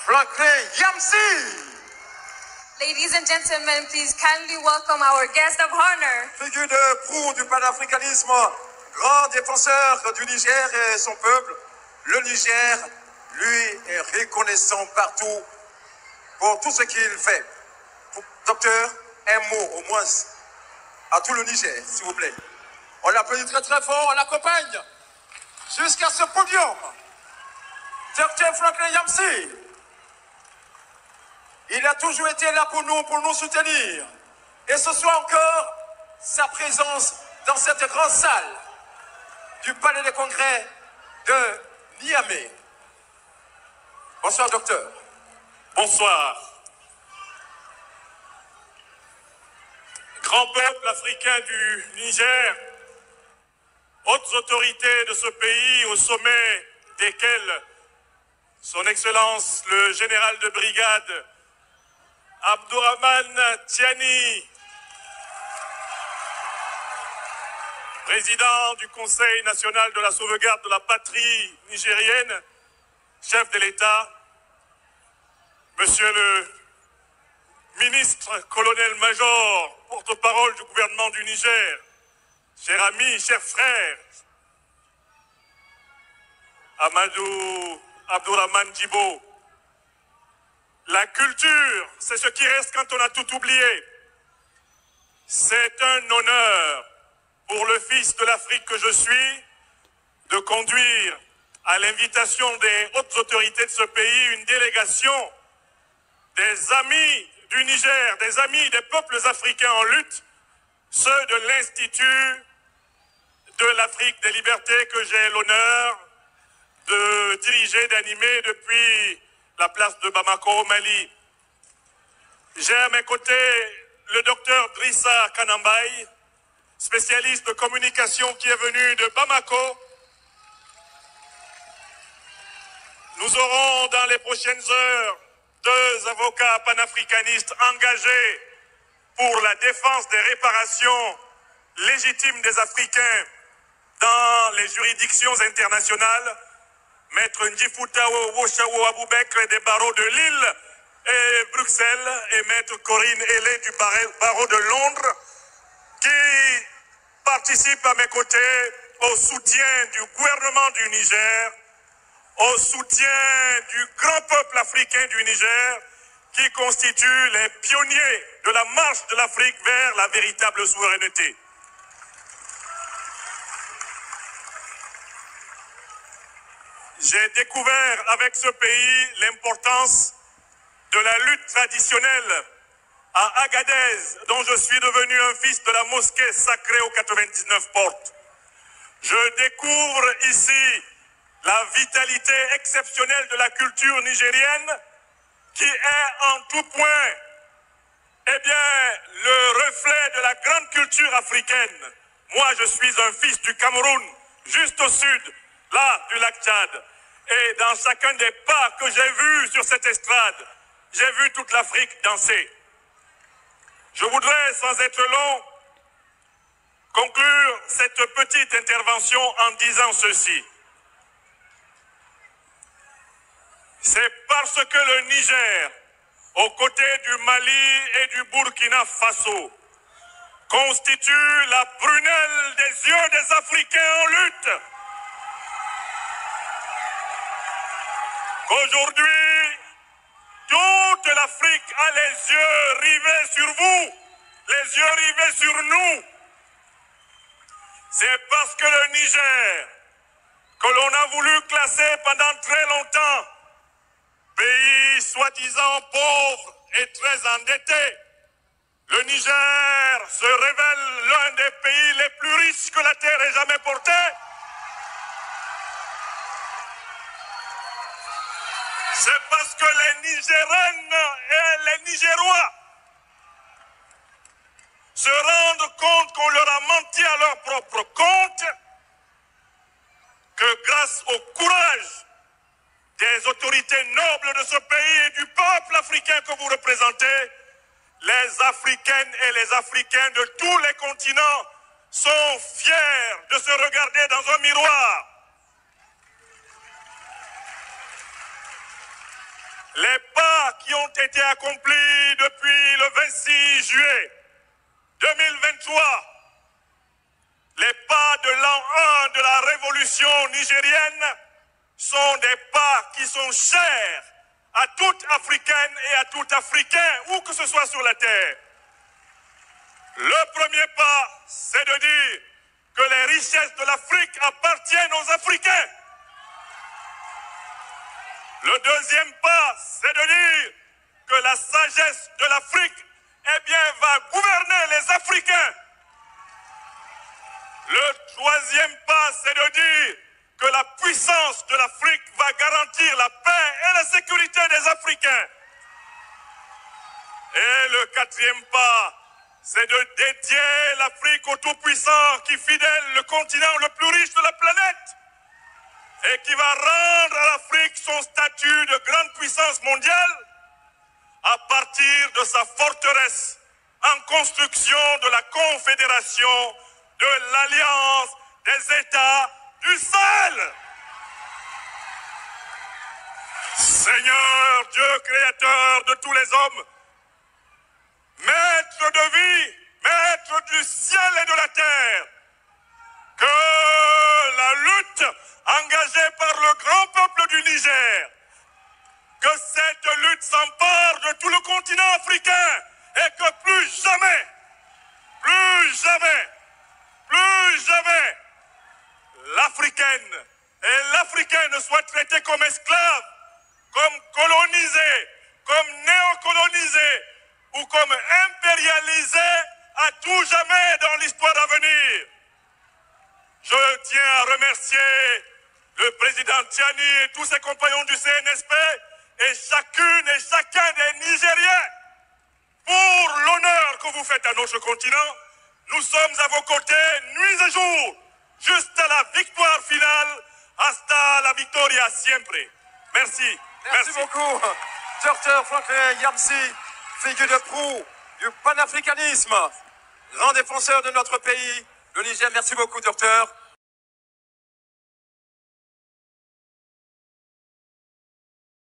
Franklin Yamsi. Ladies and gentlemen, please kindly welcome our guest of honor. Figure de proue du panafricanisme, grand défenseur du Niger et son peuple, le Niger, lui, est reconnaissant partout pour tout ce qu'il fait. Docteur, un mot au moins à tout le Niger, s'il vous plaît. On l'applaudit très très fort, on l'accompagne jusqu'à ce podium. Docteur Franklin Yamsi, il a toujours été là pour nous soutenir. Et ce soir encore, sa présence dans cette grande salle du Palais des Congrès de Niamey. Bonsoir, docteur. Bonsoir. Grand peuple africain du Niger, hautes autorités de ce pays, au sommet desquelles son Excellence le général de brigade Abdourahmane Tiani, président du Conseil national de la sauvegarde de la patrie nigérienne, chef de l'État, monsieur le ministre colonel-major, porte-parole du gouvernement du Niger, chers amis, chers frères, Amadou Abdourahmane Djibo, la culture, c'est ce qui reste quand on a tout oublié. C'est un honneur pour le fils de l'Afrique que je suis de conduire à l'invitation des hautes autorités de ce pays une délégation des amis du Niger, des amis des peuples africains en lutte, ceux de l'Institut de l'Afrique des libertés que j'ai l'honneur de diriger, d'animer depuis la place de Bamako au Mali. J'ai à mes côtés le docteur Drissa Kanambaye, spécialiste de communication qui est venu de Bamako. Nous aurons dans les prochaines heures 2 avocats panafricanistes engagés pour la défense des réparations légitimes des Africains dans les juridictions internationales, Maître Ndjifutao Woshawo Aboubekre des barreaux de Lille et Bruxelles et Maître Corinne Hellé du barreau de Londres, qui participent à mes côtés au soutien du gouvernement du Niger, au soutien du grand peuple africain du Niger, qui constitue les pionniers de la marche de l'Afrique vers la véritable souveraineté. J'ai découvert avec ce pays l'importance de la lutte traditionnelle à Agadez, dont je suis devenu un fils de la mosquée sacrée aux 99 portes. Je découvre ici la vitalité exceptionnelle de la culture nigérienne qui est en tout point, eh bien, le reflet de la grande culture africaine. Moi, je suis un fils du Cameroun, juste au sud, là, du lac Tchad. Et dans chacun des pas que j'ai vus sur cette estrade, j'ai vu toute l'Afrique danser. Je voudrais, sans être long, conclure cette petite intervention en disant ceci. C'est parce que le Niger, aux côtés du Mali et du Burkina Faso, constitue la prunelle des yeux des Africains en lutte, qu'aujourd'hui, toute l'Afrique a les yeux rivés sur vous, les yeux rivés sur nous. C'est parce que le Niger, que l'on a voulu classer pendant très longtemps, pays soi-disant pauvre et très endetté, le Niger se révèle l'un des pays les plus riches que la terre ait jamais porté. C'est parce que les Nigériennes et les Nigérois se rendent compte qu'on leur a menti à leur propre compte, que grâce au courage des autorités nobles de ce pays et du peuple africain que vous représentez, les Africaines et les Africains de tous les continents sont fiers de se regarder dans un miroir. les pas qui ont été accomplis depuis le 26 juillet 2023, les pas de l'an 1 de la révolution nigérienne sont des pas qui sont chers à toute Africaine et à tout Africain, où que ce soit sur la terre. Le premier pas, c'est de dire que les richesses de l'Afrique appartiennent aux Africains. Le deuxième pas, c'est de dire que la sagesse de l'Afrique, eh bien, va gouverner les Africains. Le troisième pas, c'est de dire que la puissance de l'Afrique va garantir la paix et la sécurité des Africains. Et le quatrième pas, c'est de dédier l'Afrique au Tout-Puissant qui fidèle le continent le plus riche de la planète et qui va rendre à l'Afrique son statut de grande puissance mondiale à partir de sa forteresse en construction de la Confédération de l'Alliance des États du Sahel. Seigneur Dieu créateur de tous les hommes, maître de vie, maître du ciel et de la terre, que la lutte engagée par le grand peuple du Niger, que cette lutte s'empare de tout le continent africain et que plus jamais, l'Africaine et l'Africain ne soient traités comme esclaves, comme colonisés, comme néocolonisés ou comme impérialisés à tout jamais dans l'histoire à venir. Je tiens à remercier le président Tiani et tous ses compagnons du CNSP et chacune et chacun des Nigériens pour l'honneur que vous faites à notre continent. Nous sommes à vos côtés nuit et jour, juste à la victoire finale. Hasta la victoria siempre. Merci. Merci beaucoup, Dr Franklin Yamsi, figure de proue du panafricanisme, grand défenseur de notre pays, le Niger. Merci beaucoup, docteur.